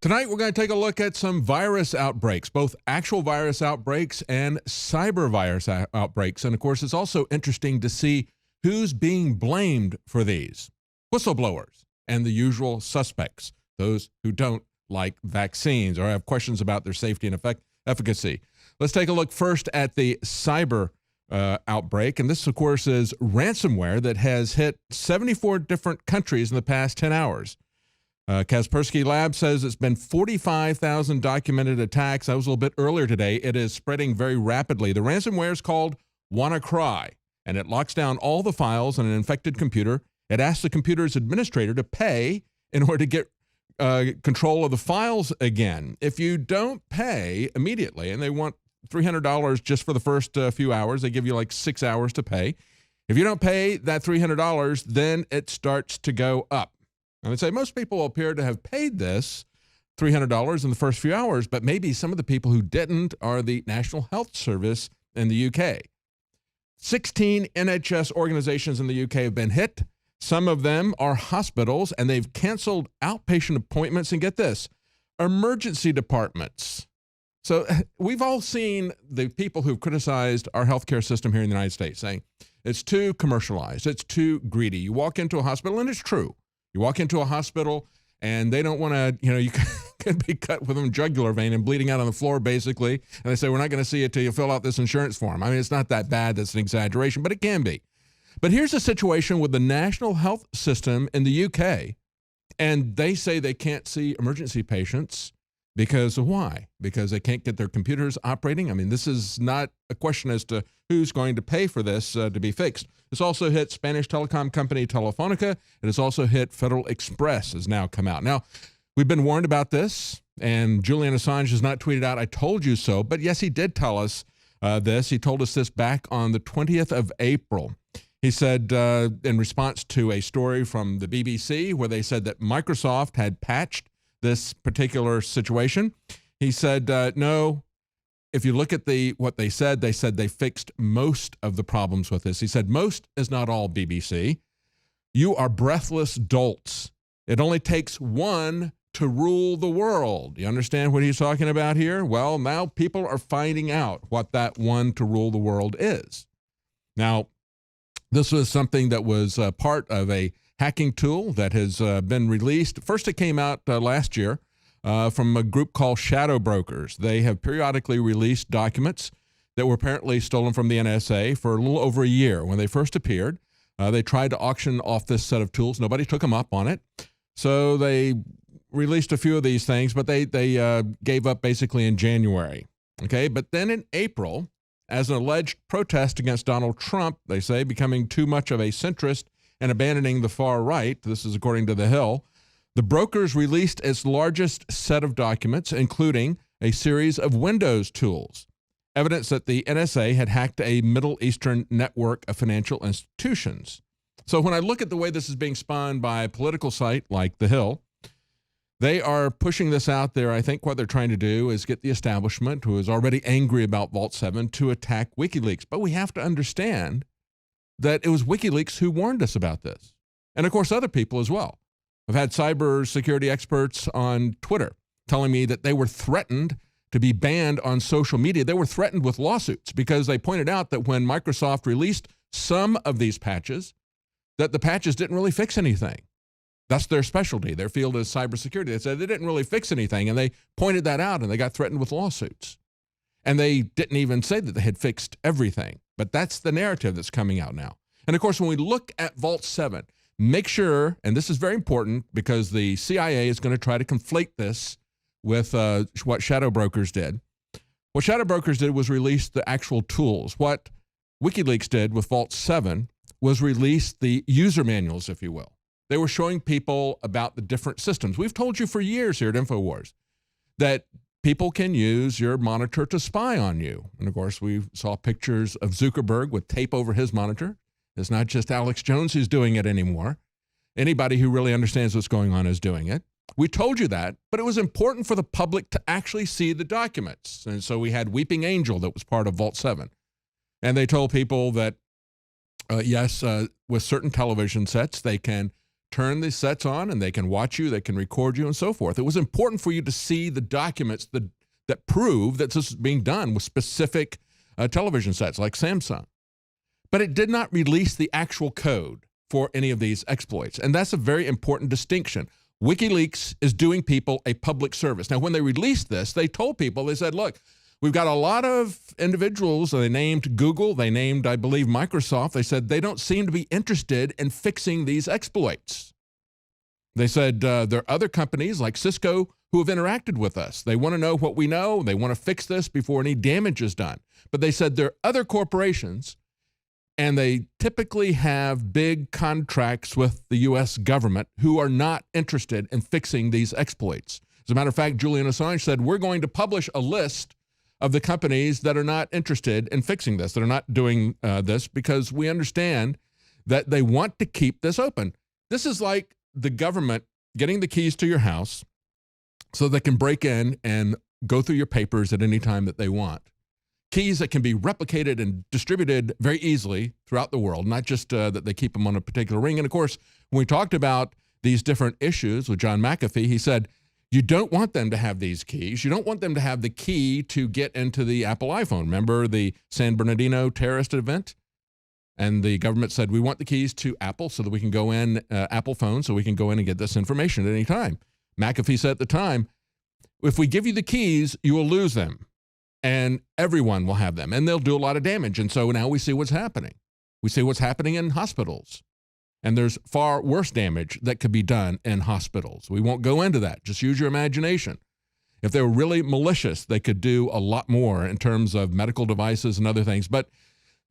Tonight, we're going to take a look at some virus outbreaks, both actual virus outbreaks and cyber virus outbreaks. And of course, it's also interesting to see who's being blamed for these. Whistleblowers and the usual suspects, those who don't like vaccines or have questions about their safety and efficacy. Let's take a look first at the cyber outbreak. And this, of course, is ransomware that has hit 74 different countries in the past 10 hours. Kaspersky Lab says it's been 45,000 documented attacks. That was a little bit earlier today. It is spreading very rapidly. The ransomware is called WannaCry, and it locks down all the files on an infected computer. It asks the computer's administrator to pay in order to get control of the files again. If you don't pay immediately, and they want $300 just for the first few hours, they give you like 6 hours to pay. If you don't pay that $300, then it starts to go up. I would say most people appear to have paid this $300 in the first few hours, but maybe some of the people who didn't are the National Health Service in the UK. 16 NHS organizations in the UK have been hit. Some of them are hospitals, and they've canceled outpatient appointments. And get this, emergency departments. So we've all seen the people who've criticized our healthcare system here in the United States saying it's too commercialized, it's too greedy. You walk into a hospital, and it's true. You walk into a hospital and they don't want to, you could be cut with a jugular vein and bleeding out on the floor, basically. And they say, we're not going to see it till you fill out this insurance form. I mean, it's not that bad. That's an exaggeration, but it can be. But here's a situation with the National Health System in the UK. And they say they can't see emergency patients because of why? Because they can't get their computers operating. I mean, this is not a question as to who's going to pay for this to be fixed. This also hit Spanish telecom company Telefonica. It has also hit Federal Express, has now come out. Now, we've been warned about this, and Julian Assange has not tweeted out, I told you so. But yes, he did tell us this. He told us this back on the 20th of April. He said in response to a story from the BBC where they said that Microsoft had patched this particular situation. He said, no, if you look at what they said they fixed most of the problems with this. He said, most is not all, BBC. You are breathless dolts. It only takes one to rule the world. You understand what he's talking about here? Well, now people are finding out what that one to rule the world is. Now, this was something that was part of a hacking tool that has been released. First, it came out last year from a group called Shadow Brokers. They have periodically released documents that were apparently stolen from the NSA for a little over a year. When they first appeared, they tried to auction off this set of tools. Nobody took them up on it. So they released a few of these things, but they gave up basically in January. Okay, but then in April, as an alleged protest against Donald Trump, they say, becoming too much of a centrist and abandoning the far right, this is according to The Hill, the brokers released its largest set of documents, including a series of Windows tools, evidence that the NSA had hacked a Middle Eastern network of financial institutions. So when I look at the way this is being spun by a political site like The Hill, they are pushing this out there. I think what they're trying to do is get the establishment, who is already angry about Vault 7, to attack WikiLeaks. But we have to understand that it was WikiLeaks who warned us about this. And of course, other people as well. I've had cybersecurity experts on Twitter telling me that they were threatened to be banned on social media. They were threatened with lawsuits because they pointed out that when Microsoft released some of these patches, that the patches didn't really fix anything. That's their specialty. Their field is cybersecurity. They said they didn't really fix anything, and they pointed that out, and they got threatened with lawsuits. And they didn't even say that they had fixed everything. But that's the narrative that's coming out now. And of course, when we look at Vault 7, make sure, and this is very important because the CIA is going to try to conflate this with what Shadow Brokers did. What Shadow Brokers did was release the actual tools. What WikiLeaks did with Vault 7 was release the user manuals, if you will. They were showing people about the different systems. We've told you for years here at InfoWars that people can use your monitor to spy on you. And of course, we saw pictures of Zuckerberg with tape over his monitor. It's not just Alex Jones who's doing it anymore. Anybody who really understands what's going on is doing it. We told you that, but it was important for the public to actually see the documents. And so we had Weeping Angel that was part of Vault 7. And they told people that, yes, with certain television sets, they can turn the sets on and they can watch you, they can record you, and so forth. It was important for you to see the documents that prove that this is being done with specific television sets like Samsung. But it did not release the actual code for any of these exploits. And that's a very important distinction. WikiLeaks is doing people a public service. Now, when they released this, they told people, they said, look, we've got a lot of individuals. They named Google. They named, I believe, Microsoft. They said they don't seem to be interested in fixing these exploits. They said there are other companies like Cisco who have interacted with us. They want to know what we know. They want to fix this before any damage is done. But they said there are other corporations, and they typically have big contracts with the U.S. government who are not interested in fixing these exploits. As a matter of fact, Julian Assange said, we're going to publish a list of the companies that are not interested in fixing this, that are not doing this, because we understand that they want to keep this open. This is like the government getting the keys to your house so they can break in and go through your papers at any time that they want. Keys that can be replicated and distributed very easily throughout the world, not just that they keep them on a particular ring. And of course, when we talked about these different issues with John McAfee, he said, you don't want them to have these keys. You don't want them to have the key to get into the Apple iPhone. Remember the San Bernardino terrorist event? And the government said, we want the keys to Apple so that we can go in, Apple phone, so we can go in and get this information at any time. McAfee said at the time, if we give you the keys, you will lose them. And everyone will have them, and they'll do a lot of damage. And so now we see what's happening. We see what's happening in hospitals. And there's far worse damage that could be done in hospitals. We won't go into that. Just use your imagination. If they were really malicious, they could do a lot more in terms of medical devices and other things. But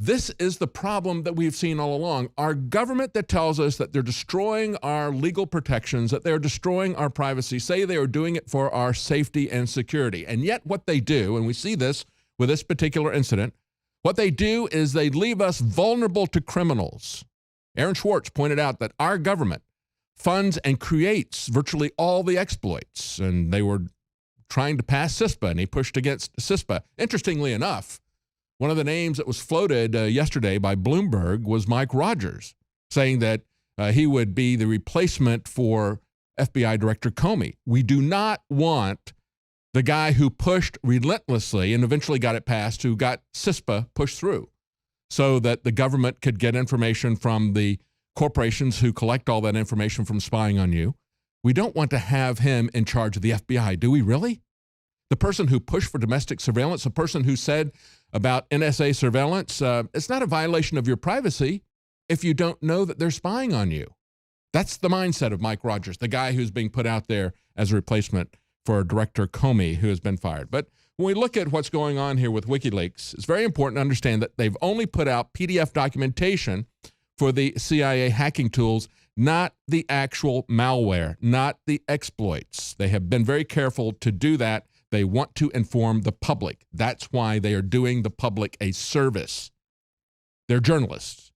this is the problem that we've seen all along. Our government that tells us that they're destroying our legal protections, that they're destroying our privacy, say they are doing it for our safety and security. And yet what they do, and we see this with this particular incident, what they do is they leave us vulnerable to criminals. Aaron Schwartz pointed out that our government funds and creates virtually all the exploits. And they were trying to pass CISPA, and he pushed against CISPA. Interestingly enough, one of the names that was floated yesterday by Bloomberg was Mike Rogers, saying that he would be the replacement for FBI Director Comey. We do not want the guy who pushed relentlessly and eventually got it passed, who got CISPA pushed through so that the government could get information from the corporations who collect all that information from spying on you. We don't want to have him in charge of the FBI, do we really? The person who pushed for domestic surveillance, the person who said about NSA surveillance, it's not a violation of your privacy if you don't know that they're spying on you. That's the mindset of Mike Rogers, the guy who's being put out there as a replacement for Director Comey, who has been fired. But when we look at what's going on here with WikiLeaks, it's very important to understand that they've only put out PDF documentation for the CIA hacking tools, not the actual malware, not the exploits. They have been very careful to do that. They want to inform the public. That's why they are doing the public a service. They're journalists,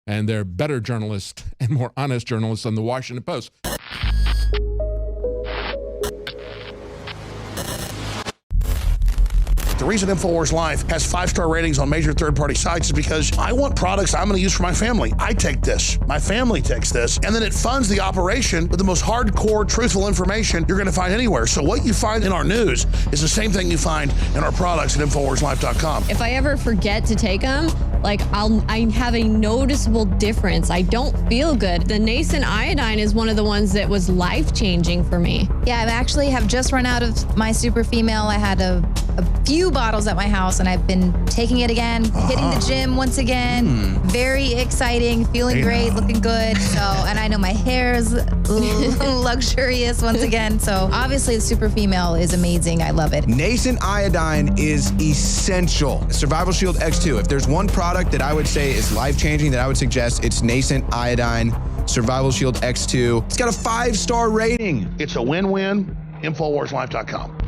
and they're better journalists and more honest journalists than the Washington Post. The reason InfoWars Life has 5-star ratings on major third-party sites is because I want products I'm going to use for my family. I take this, my family takes this, and then it funds the operation with the most hardcore, truthful information you're going to find anywhere. So what you find in our news is the same thing you find in our products at InfoWarsLife.com. If I ever forget to take them, I have a noticeable difference. I don't feel good. The nascent iodine is one of the ones that was life-changing for me. Yeah, I actually have just run out of my super female. I had a few bottles at my house, and I've been taking it again, hitting the gym once again. Very exciting, feeling great, looking good. So, and I know my hair is luxurious once again. So obviously the super female is amazing. I love it. Nascent iodine is essential. Survival Shield X2. If there's one product that I would say is life-changing that I would suggest, it's Nascent iodine Survival Shield X2. It's got a 5-star rating. It's a win-win. InfoWarsLife.com.